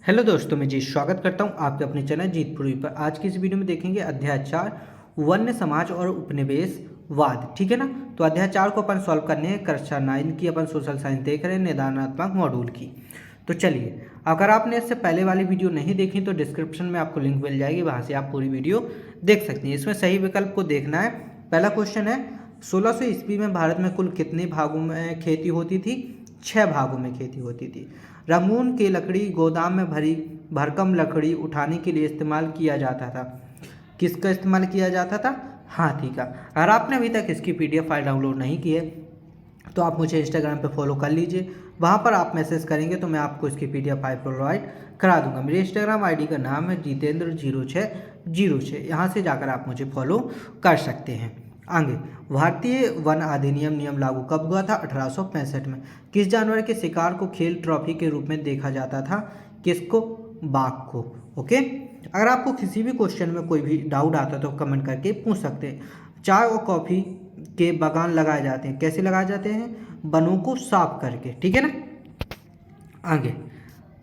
Hello दोस्तों, मैं जी स्वागत करता हूं आपके अपने चैनल जीतपुरी पर। आज की इस वीडियो में देखेंगे अध्याय 4 वन्य समाज और उपनिवेशवाद। ठीक है ना। तो अध्याय 4 को अपन सॉल्व करने हैं कक्षा 9 की। अपन सोशल साइंस देख रहे हैं, निदानात्मक मॉड्यूल की। तो चलिए, अगर आपने इससे पहले वाली वीडियो नहीं देखी तो डिस्क्रिप्शन में आपको लिंक मिल जाएगी, वहाँ से आप पूरी वीडियो देख सकते हैं। इसमें सही विकल्प को देखना है। पहला क्वेश्चन है, 1600 ईस्वी में भारत में कुल कितने भागों में खेती होती थी? 6 भागों में खेती होती थी। रंगून की लकड़ी गोदाम में भरी भरकम लकड़ी उठाने के लिए इस्तेमाल किया जाता था। किसका इस्तेमाल किया जाता था? हाथी का। अगर आपने अभी तक इसकी पीडीएफ फाइल डाउनलोड नहीं की है तो आप मुझे इंस्टाग्राम पे फॉलो कर लीजिए। वहाँ पर आप मैसेज करेंगे तो मैं आपको इसकी पीडीएफ फाइल प्रोवाइड करा दूंगा। मेरे इंस्टाग्राम आईडी का नाम है जितेंद्र0606। यहाँ से जाकर आप मुझे फॉलो कर सकते हैं। आगे, भारतीय वन अधिनियम नियम लागू कब हुआ था? 1865 में। किस जानवर के शिकार को खेल ट्रॉफी के रूप में देखा जाता था? किसको? बाघ को। ओके। अगर आपको किसी भी क्वेश्चन में कोई भी डाउट आता है तो कमेंट करके पूछ सकते हैं। चाय और कॉफ़ी के बागान लगाए जाते हैं। कैसे लगाए जाते हैं? वनों को साफ करके। ठीक है ना। आगे,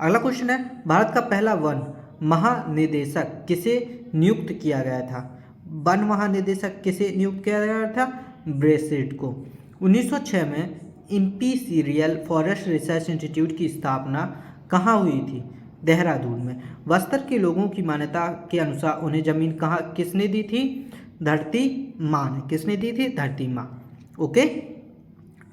अगला क्वेश्चन है, भारत का पहला वन महानिदेशक किसे नियुक्त किया गया था? वन महानिदेशक किसे नियुक्त किया गया था? ब्रेसिड को। 1906 में इंपीरियल फॉरेस्ट रिसर्च इंस्टीट्यूट की स्थापना कहाँ हुई थी? देहरादून में। बस्तर के लोगों की मान्यता के अनुसार उन्हें जमीन कहाँ किसने दी थी? धरती माँ ने। किसने दी थी? धरती माँ। ओके।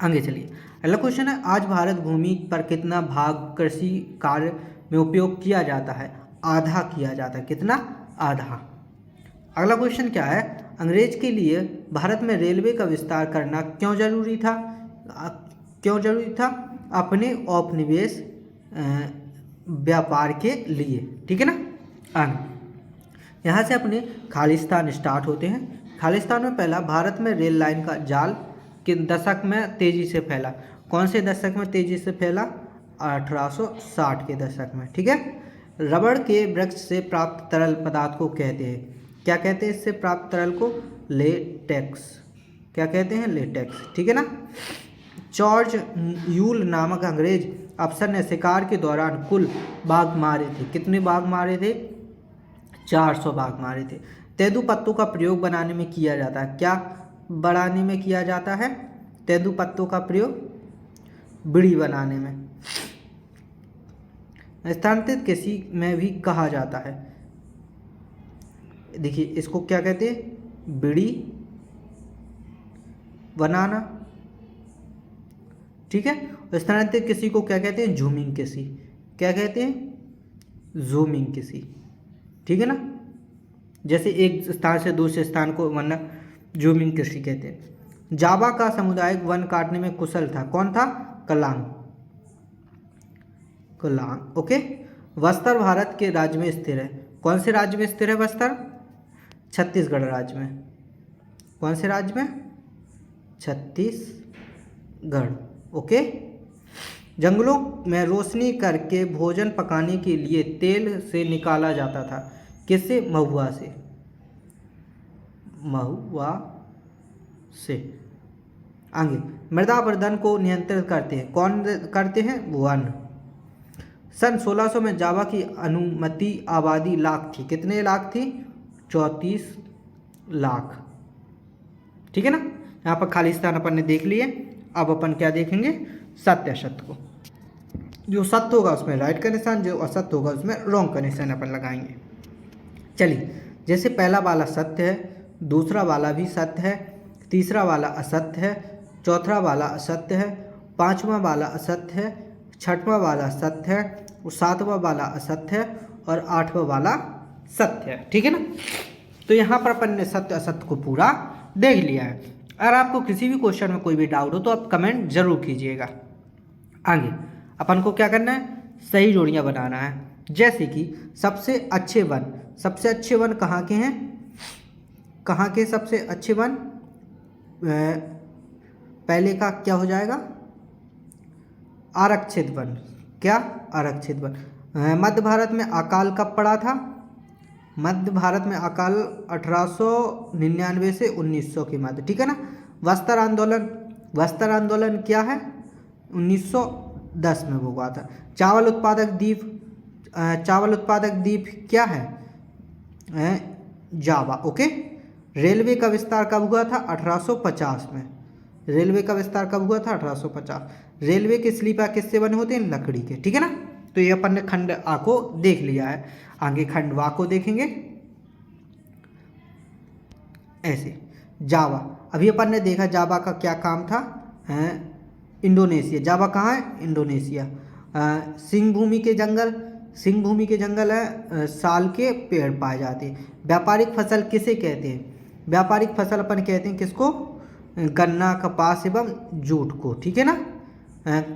आगे चलिए, अगला क्वेश्चन है, आज भारत भूमि पर कितना भाग कृषि कार्य में उपयोग किया जाता है? आधा किया जाता है। कितना? आधा। अगला क्वेश्चन क्या है, अंग्रेज के लिए भारत में रेलवे का विस्तार करना क्यों जरूरी था? क्यों जरूरी था? अपने औपनिवेश व्यापार के लिए। ठीक है ना। आगे, यहाँ से अपने खालिस्तान स्टार्ट होते हैं। खालिस्तान में पहला, भारत में रेल लाइन का जाल किन दशक में तेजी से फैला? कौन से दशक में तेजी से फैला? 1860 के दशक में। ठीक है। रबड़ के वृक्ष से प्राप्त तरल पदार्थ को कहते हैं, क्या कहते हैं इससे प्राप्त तरल को? लेटेक्स। क्या कहते हैं? लेटेक्स। ठीक है ना। जॉर्ज यूल नामक अंग्रेज अफसर ने शिकार के दौरान कुल बाघ मारे थे। कितने बाघ मारे थे? 400 बाघ मारे थे। तेंदू पत्तों का प्रयोग बनाने में किया जाता है। क्या बनाने में किया जाता है? तेंदू पत्तों का प्रयोग बीड़ी बनाने में। स्थानांतरित कृषि में भी कहा जाता है। देखिए, इसको क्या कहते हैं? बीड़ी बनाना। ठीक है। स्थानांतरित कृषि को क्या कहते हैं? जूमिंग कृषि। क्या कहते हैं? जूमिंग कृषि। ठीक है ना। जैसे एक स्थान से दूसरे स्थान को वरना जूमिंग कृषि कहते हैं। जावा का सामुदायिक वन काटने में कुशल था। कौन था? कलांग। कलांग। ओके। बस्तर भारत के राज्य में स्थिर है। कौन से राज्य में स्थिर है बस्तर? छत्तीसगढ़ राज्य में। कौन से राज्य में? छत्तीसगढ़। ओके। जंगलों में रोशनी करके भोजन पकाने के लिए तेल से निकाला जाता था। किससे? महुआ से। महुआ से। आगे, मृदा अपरदन को नियंत्रित करते हैं। कौन करते हैं? वन। सन 1600 में जावा की अनुमति आबादी लाख थी। कितने लाख थी? 34 लाख। ठीक है ना। यहाँ पर खालिस्तान अपन ने देख लिए। अब अपन क्या देखेंगे? सत्य असत्य को। जो सत्य होगा उसमें राइट का निशान, जो असत्य होगा उसमें रॉन्ग का निशान अपन लगाएंगे। चलिए, जैसे पहला वाला सत्य है, दूसरा वाला भी सत्य है, तीसरा वाला असत्य है, चौथा वाला असत्य है, पांचवा वाला असत्य है, छठवां वाला सत्य है, और सातवां वाला असत्य है, और आठवां वाला सत्य है। ठीक है ना। तो यहाँ पर अपन ने सत्य असत्य को पूरा देख लिया है। अगर आपको किसी भी क्वेश्चन में कोई भी डाउट हो तो आप कमेंट जरूर कीजिएगा। आगे अपन को क्या करना है? सही जोड़ियाँ बनाना है। जैसे कि सबसे अच्छे वन कहाँ के हैं? कहाँ के सबसे अच्छे वन? पहले का क्या हो जाएगा? आरक्षित वन। क्या? आरक्षित वन। मध्य भारत में अकाल कब पड़ा था? मध्य भारत में अकाल 1899 से 1900 के मध्य। ठीक है ना। वस्त्र आंदोलन क्या है? 1910 में वो हुआ था। चावल उत्पादक द्वीप चावल उत्पादक द्वीप क्या है? जावा। ओके। रेलवे का विस्तार कब हुआ था? 1850 में। रेलवे का विस्तार कब हुआ था? 1850। रेलवे के स्लीपर किससे बने होते हैं? लकड़ी के। ठीक है ना। तो ये अपन ने खंड आ को देख लिया है। आगे खंड वा को देखेंगे ऐसे। जावा, अभी अपन ने देखा जावा का क्या काम था? इंडोनेशिया। जावा कहाँ है? इंडोनेशिया। सिंह भूमि के जंगल, सिंह भूमि के जंगल है, साल के पेड़ पाए जाते हैं। व्यापारिक फसल किसे कहते हैं? व्यापारिक फसल अपन कहते हैं किसको? गन्ना, कपास एवं जूट को। ठीक है ना।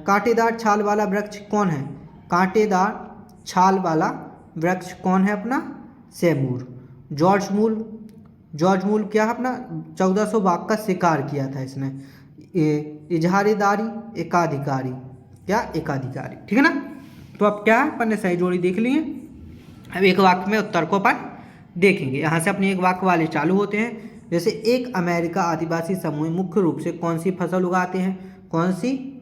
कांटेदार छाल वाला वृक्ष कौन है? कांटेदार छाल वाला वृक्ष कौन है अपना? सेमूर। जॉर्ज मूल, जॉर्ज मूल क्या है अपना? 1400 बाघ का शिकार किया था इसने। इजहारेदारी एकाधिकारी, क्या? एकाधिकारी। ठीक है ना। तो अब क्या है, अपन ने सही जोड़ी देख ली है। अब एक वाक्य में उत्तर को अपन देखेंगे। यहाँ से अपने एक वाक्य वाले चालू होते हैं। जैसे एक अमेरिका आदिवासी समूह मुख्य रूप से कौन सी फसल उगाते हैं? कौन सी?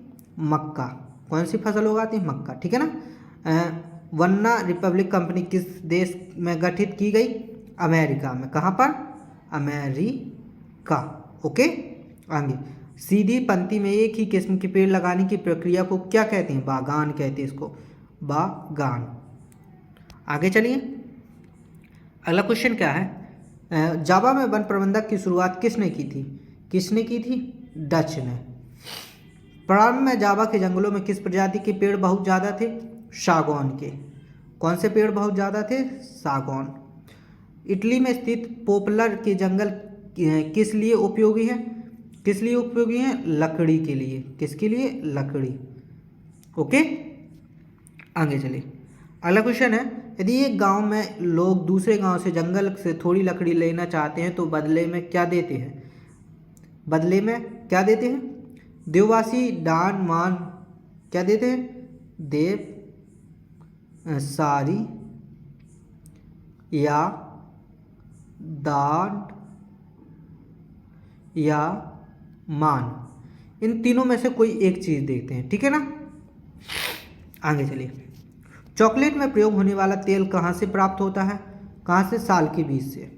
मक्का। कौन सी फसल उगाते हैं? मक्का। ठीक है ना। वन्ना रिपब्लिक कंपनी किस देश में गठित की गई? अमेरिका में। कहाँ पर? अमेरिका। ओके। आगे, सीधी पंक्ति में एक ही किस्म के पेड़ लगाने की प्रक्रिया को क्या कहते हैं? बागान कहते हैं इसको, बागान। आगे चलिए, अगला क्वेश्चन क्या है? जावा में वन प्रबंधक की शुरुआत किसने की थी? किसने की थी? डच ने। प्रारंभ में जावा के जंगलों में किस प्रजाति के पेड़ बहुत ज़्यादा थे? सागौन के। कौन से पेड़ बहुत ज़्यादा थे? सागौन। इटली में स्थित पोपलर के जंगल किस लिए उपयोगी है? किस लिए उपयोगी है? लकड़ी के लिए। किसके लिए? लकड़ी। ओके। आगे चलिए, अगला क्वेश्चन है, यदि एक गांव में लोग दूसरे गांव से जंगल से थोड़ी लकड़ी लेना चाहते हैं तो बदले में क्या देते हैं? बदले में क्या देते हैं? देववासी, दान, मान, क्या देते हैं? देव, सारी या दान या मान। इन तीनों में से कोई एक चीज देखते हैं। ठीक है ना। आगे चलिए, चॉकलेट में प्रयोग होने वाला तेल कहाँ से प्राप्त होता है? कहाँ से? साल के बीज से।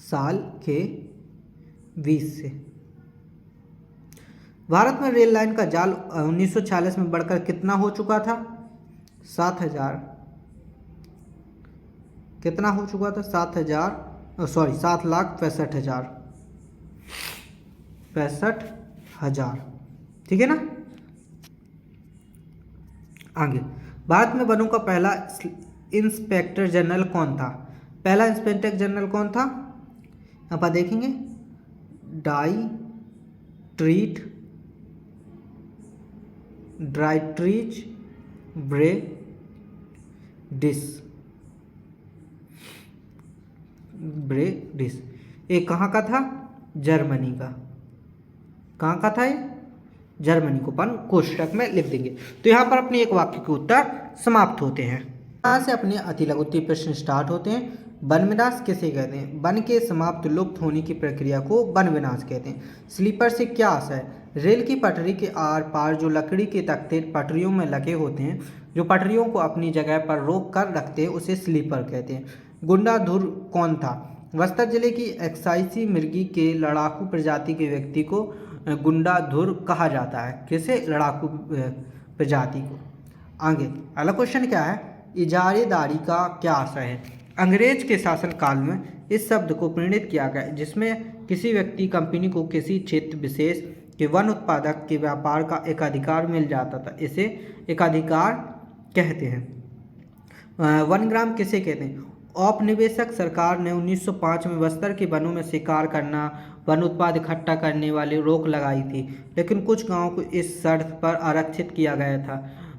साल के बीज से। भारत में रेल लाइन का जाल 1946 में बढ़कर कितना हो चुका था? 7,000। कितना हो चुका था? 7,65,000। 65,000। ठीक है ना। आगे, भारत में वनों का पहला इंस्पेक्टर जनरल कौन था? पहला इंस्पेक्टर जनरल कौन था? यहाँ पर देखेंगे, ड्राइट्रीज ब्रेडिस। ये कहाँ का था? जर्मनी का। कहाँ का था ये? जर्मनी को अपन कोष्टक में लिख देंगे। तो यहाँ पर अपने एक वाक्य के उत्तर समाप्त होते हैं। यहाँ से अपने अति लघुत्तरीय प्रश्न स्टार्ट होते हैं। वन विनाश किसे कहते हैं? वन के समाप्त लुप्त होने की प्रक्रिया को वन विनाश कहते हैं। स्लीपर से क्या आशय? रेल की पटरी के आर पार जो लकड़ी के तख्ते पटरियों में लगे होते हैं, जो पटरियों को अपनी जगह पर रोक कर रखते हैं, उसे स्लीपर कहते हैं। गुंडाधुर कौन था? बस्तर जिले की एक्साइसी मिर्गी के लड़ाकू प्रजाति के व्यक्ति को गुंडाधुर कहा जाता है। किसे? लड़ाकू प्रजाति को। आगे, अगला क्वेश्चन क्या है? इजारेदारी का क्या आशय है? अंग्रेज के शासनकाल में इस शब्द को प्रणीत किया गया जिसमें किसी व्यक्ति, कंपनी को किसी क्षेत्र विशेष के वन उत्पादक के व्यापार का एकाधिकार मिल जाता था। इसे एकाधिकार कहते हैं। वनग्राम किसे कहते हैं? औपनिवेशिक सरकार ने 1905 में बस्तर के वनों में शिकार करना, वन उत्पाद इकट्ठा करने वाली रोक लगाई थी, लेकिन कुछ गांवों को इस शर्त पर आरक्षित किया गया था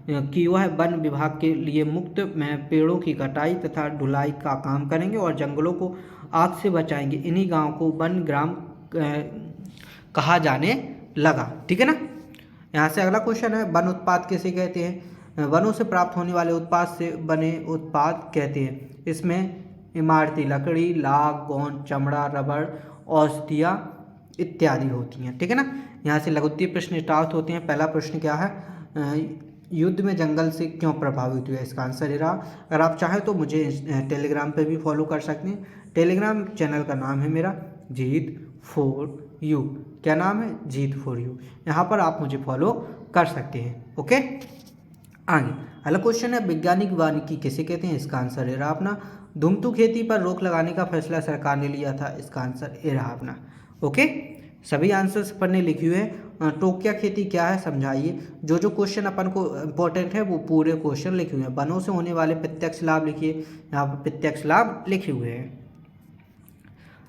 कि वह वन विभाग के लिए मुफ्त में पेड़ों की कटाई तथा ढुलाई का काम करेंगे और जंगलों को आग से बचाएंगे। इन्हीं गांवों को वन ग्राम कहा जाने लगा। ठीक है ना। यहाँ से अगला क्वेश्चन है, वन उत्पाद किसे कहते हैं? वनों से प्राप्त होने वाले उत्पाद से बने उत्पाद कहते हैं। इसमें इमारती लकड़ी, लाख, गोंद, चमड़ा, रबड़, औषधियाँ इत्यादि होती हैं। ठीक है ना। यहाँ से लघुत्तरीय प्रश्न स्टार्ट होते हैं। पहला प्रश्न क्या है? युद्ध में जंगल से क्यों प्रभावित हुआ? इसका आंसर ये रहा। अगर आप चाहें तो मुझे टेलीग्राम पे भी फॉलो कर सकते हैं। टेलीग्राम चैनल का नाम है मेरा जीत फॉर यू। क्या नाम है? जीत फॉर यू। यहाँ पर आप मुझे फॉलो कर सकते हैं। ओके, आगे अगला क्वेश्चन है, वैज्ञानिक वानिकी किसे कहते हैं? इसका आंसर ये रहा अपना, धूमतू खेती पर रोक लगाने का फैसला सरकार ने लिया था। इसका आंसर ये रहा अपना। ओके, सभी आंसर्स अपन ने लिखे हुए हैं। टोक्या खेती क्या है समझाइए। जो जो क्वेश्चन अपन को इंपॉर्टेंट है वो पूरे क्वेश्चन लिखे हुए हैं। वनों से होने वाले प्रत्यक्ष लाभ लिखिए, यहाँ पर प्रत्यक्ष लाभ लिखे हुए हैं।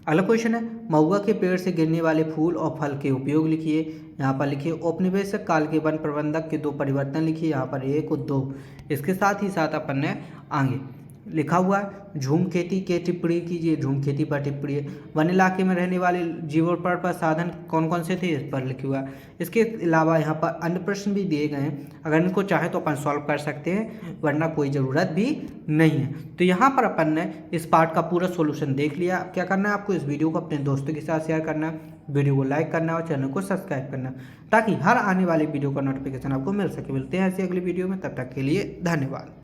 अगला क्वेश्चन है, महुआ के पेड़ से गिरने वाले फूल और फल के उपयोग लिखिए। यहाँ पर लिखिए औपनिवेशिक काल के वन प्रबंधक के 2 परिवर्तन लिखिए। यहाँ पर 1 और 2। इसके साथ ही साथ अपन ने आगे लिखा हुआ है झूम खेती के टिप्पणी कीजिए। झूम खेती पर टिप्पणी है। वन इलाके में रहने वाले जीवों पर साधन कौन कौन से थे, इस पर लिखे हुआ है। इसके अलावा यहाँ पर अन्य प्रश्न भी दिए गए हैं, अगर इनको चाहे तो अपन सॉल्व कर सकते हैं, वरना कोई ज़रूरत भी नहीं है। तो यहाँ पर अपन ने इस पार्ट का पूरा सोल्यूशन देख लिया। अब क्या करना है आपको, इस वीडियो को अपने दोस्तों के साथ शेयर करना है, वीडियो को लाइक करना और चैनल को सब्सक्राइब करना, ताकि हर आने वाली वीडियो का नोटिफिकेशन आपको मिल सके। मिलते हैं ऐसी अगली वीडियो में, तब तक के लिए धन्यवाद।